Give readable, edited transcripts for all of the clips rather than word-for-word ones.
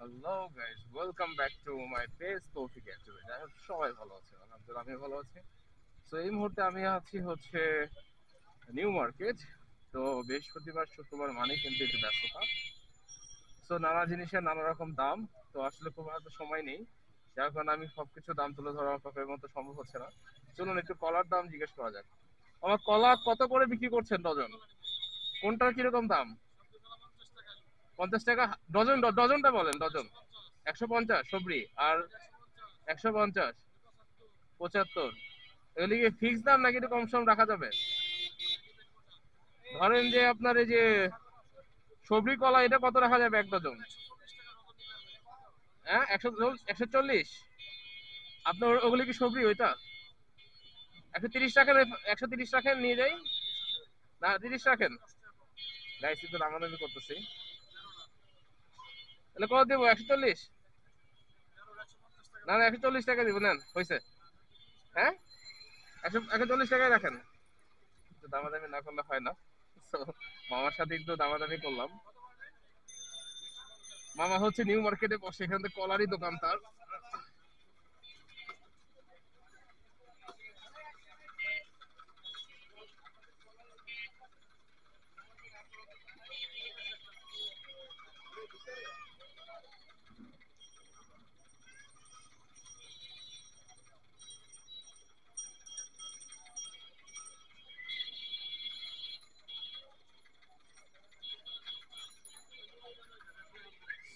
Hello guys, welcome back to my page তৌফিক actually. যাই হোক, সবাই ভালো আছে, আলহামদুলিল্লাহ আমি ভালো আছি। সো এই মুহূর্তে আমি আছি হচ্ছে নিউ মার্কেট। তো বৃহস্পতিবার শুক্রবার মানে কিন্তু একটু ব্যস্ততা। সো নানা জিনিসের নানা রকম দাম। তো আসলে খুব একটা সময় নেই, যার কারণে আমি সবকিছু দাম তুলে ধরা আপনাদের মতো সম্ভব হচ্ছে না। চলুন একটু কলার দাম জিজ্ঞেস করা যাক। আমার কলা কত করে বিক্রি করছেন ডজন? কোনটার কিরকম দাম? 50 টাকা ডজন? ডজনটা বলেন, ডজন। 150 সবরি আর 150, 75। এগুলি কি ফিক্স দাম নাকি একটু কম সম রাখা যাবে? ধরেন যে আপনার এই যে সবরি কলা, এটা কত রাখা যাবে এক ডজন? হ্যাঁ, 140। আপনার ওগুলি কি সবরি ওইটা? 130 রাখেন। 130 রাখেন, নিয়ে যাই। না, 30 রাখেন। গাইস কিন্তু দামাদামি করতেছি। তাহলে কত দেবো? 140? না না, 140 টাকা দিব, নেন, হয়েছে। হ্যাঁ, 140 টাকায় রাখেন। দামাদামি না করলে হয় না। So, মামার সাথে একটু দামাদামি করলাম। মামা হচ্ছে নিউ মার্কেটে বসে, এখান থেকে কলারই দোকান তার।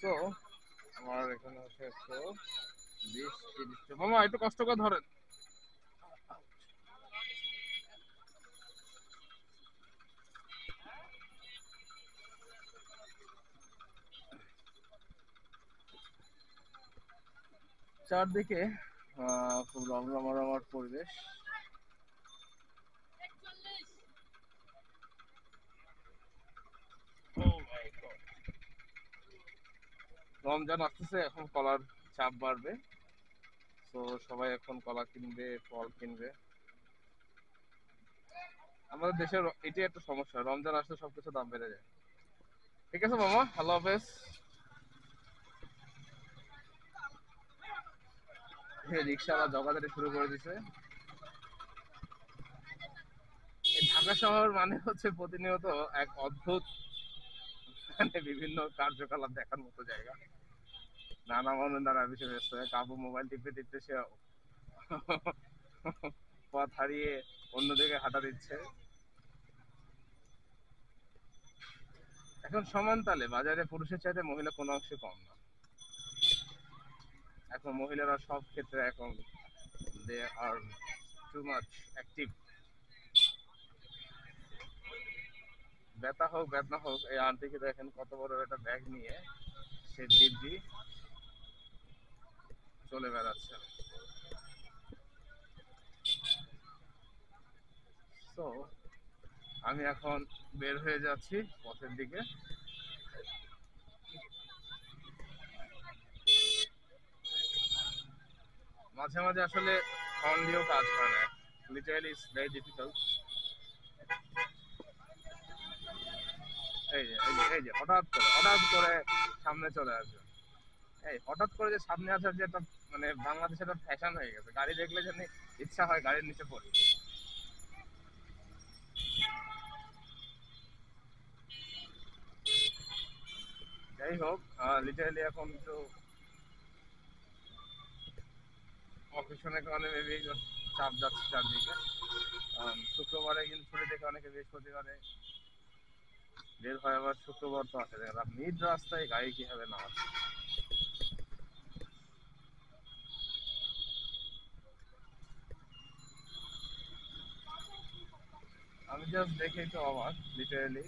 সো আমার এখানে হচ্ছে 120, 30। মামা একটু কষ্ট করে ধরেন। চারদিকে খুব রমরমা রমার পরিবেশ। রমজান আসতেছে, এখন কলার চাপ বাড়বে। তো সবাই এখন কলা কিনবে, ফল কিনবে। আমাদের দেশের এটাই একটা সমস্যা, রমজান আসলে সবকিছু দাম বেড়ে যায়। ঠিক আছে মামা, আল্লাহ হাফেজ। রিক্সাওয়ালা জগাদারি শুরু করে দিছে। এই ঢাকা শহর মানে হচ্ছে প্রতিনিয়ত এক অদ্ভুত, মানে বিভিন্ন কার্যকলাপ দেখার মতো জায়গা। নানা মানুষ নানা বিষয় ব্যস্ত, কাবু মোবাইল টিপতে টিপতে সে পথ হারিয়ে অন্যদিকে হাঁটা দিচ্ছে। এখন সমান তালে বাজারে পুরুষের চাইতে মহিলা কোনো অংশে কম না। এখন মহিলারা সব ক্ষেত্রে এখন দে আর টু মাচ অ্যাক্টিভ। ব্যথা হোক বেদনা হোক, এই আন্টিকে দেখেন কত বড় একটা ব্যাগ নিয়ে সে দিব্যি চলে বেড়াচ্ছে। তো আমি এখন বের হয়ে যাচ্ছি পথের দিকে। মাঝে মাঝে আসলে ফোন দিয়েও কাজ হয় না, লিটারালি ইটস ভেরি ডিফিকাল্ট। এই যে হঠাৎ করে সামনে চলে আসবে। এই হঠাৎ করে যে সামনে আসার যে একটা, মানে বাংলাদেশের একটা ফ্যাশন হয়ে গেছে, গাড়ি দেখলে যেন ইচ্ছা হয় গাড়ির নিচে পড়ি। যাই হোক, লিটারালি এখন একটু অকেশনের কারণে মেবি চাপ যাচ্ছে চারদিকে। শুক্রবারে কিন্তু ছুটি দেখে অনেকে বৃহস্পতিবারে বের হয়, আবার শুক্রবার তো আসে দেখলাম মিড রাস্তায় গাড়ি কিভাবে না আসে। আমি জাস্ট দেখে তো অবাক, লিটারালি।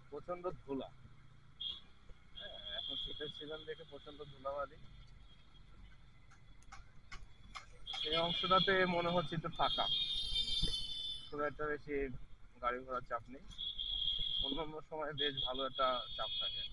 প্রচন্ড ধুলা। এখন শীতের সিজন দেখে প্রচন্ড ধুলাবালি। এই অংশটাতে মনে হচ্ছে একটু ফাঁকা, খুব একটা বেশি গাড়ি ঘোড়ার চাপ নেই। অন্যান্য সময় বেশ ভালো একটা চাপ থাকে।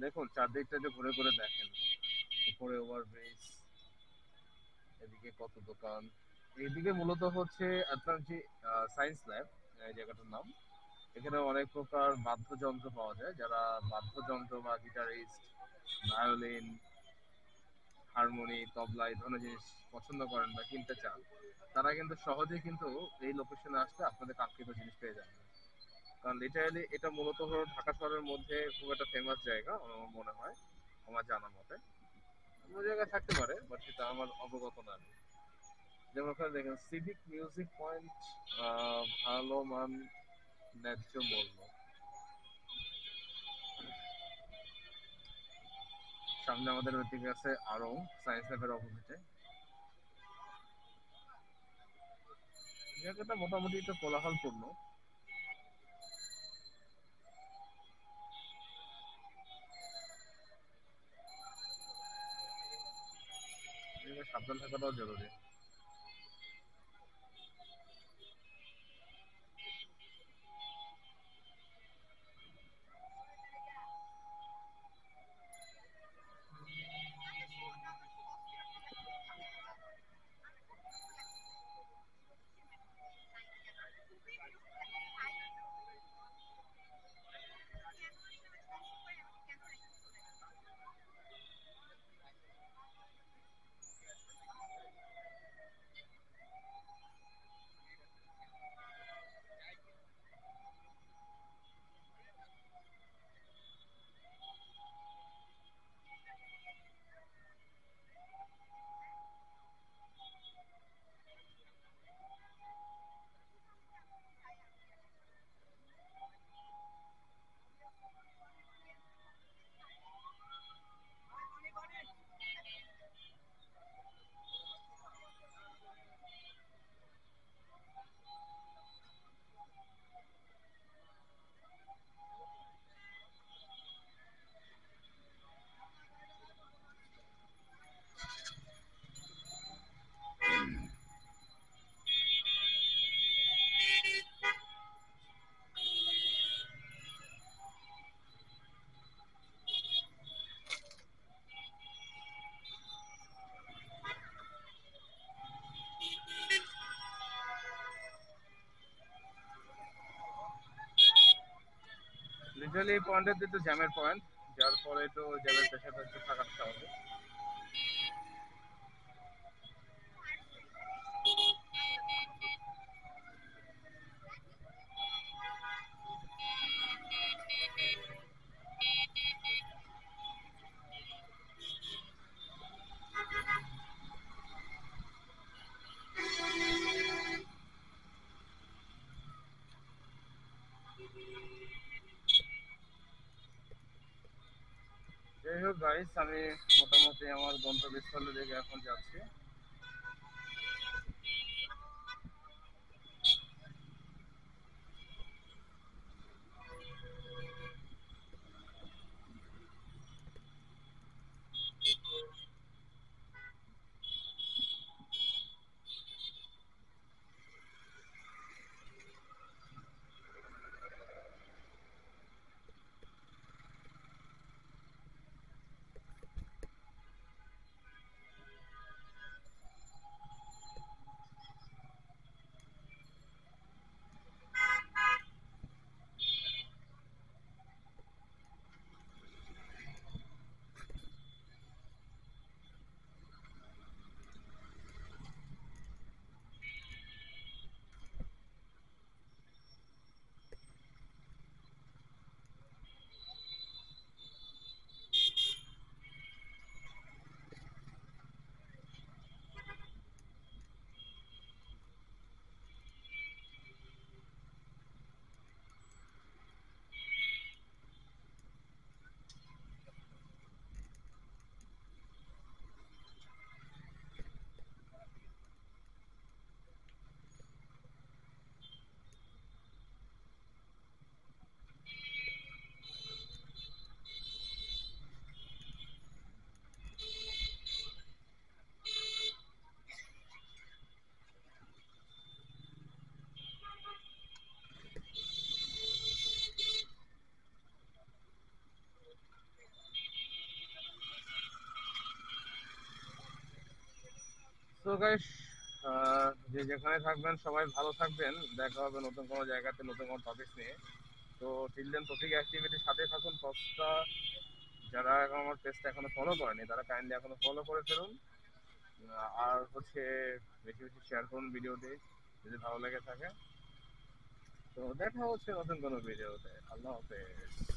দেখুন চারদিকটা যে ঘুরে ঘুরে দেখেন, উপরে ওভারব্রিজ, এদিকে কত দোকান। এইদিকে মূলত হচ্ছে আপনার যে সায়েন্স ল্যাব, এই জায়গাটার নাম। এখানে অনেক প্রকার বাদ্যযন্ত্র পাওয়া যায়। যারা বাদ্যযন্ত্র বা গিটারিস্ট, ভায়োলিন, হারমোনি, তবলা এই ধরনের জিনিস পছন্দ করেন বা কিনতে চান, তারা কিন্তু সহজেই কিন্তু এই লোকেশনে আসলে আপনাদের কাঙ্ক্ষিত জিনিস পেয়ে যাবেন। কারণ লিটারালি এটা মূলত হলো ঢাকা শহরের মধ্যে খুব একটা ফেমাস জায়গা আমার মনে হয়, আমার জানার মতে। অন্য জায়গায় থাকতে পারে বাট সেটা আমার অবগত না আমি। যেমন ওখানে দেখেন সিভিক মিউজিক পয়েন্ট, ভালো মান, ন্যায্য মূল্য। সামনে আমাদের ওইদিকে আছে আরো সায়েন্স ল্যাবের অপোজিটে। জায়গাটা মোটামুটি একটু কোলাহলপূর্ণ। জায়গায় সাবধান থাকাটাও জরুরি। লিটারালি এই পয়েন্টের দিকে জ্যামের পয়েন্ট, যার ফলে তো জ্যামের পেশাটা একটু থাকাটা স্বাভাবিক। যাই হোক গাইস, আমি মোটামুটি আমার গন্তব্যস্থলের দিকে এখন যাচ্ছি। সো গাইস, যে যেখানে থাকবেন সবাই ভালো থাকবেন। দেখা হবে নতুন কোনো জায়গাতে নতুন কোনো টপিক নিয়ে। তো টিল দেন টপিক অ্যাক্টিভিটির সাথে থাকুন। পথটা যারা এখন আমার পেজটা এখনো ফলো করেনি তারা কাইন্ডলি এখনো ফলো করে ফেলুন। আর হচ্ছে বেশি বেশি শেয়ার করুন ভিডিওটি যদি ভালো লেগে থাকে। তো দেখা হচ্ছে নতুন কোনো ভিডিওতে। আল্লাহ হাফেজ।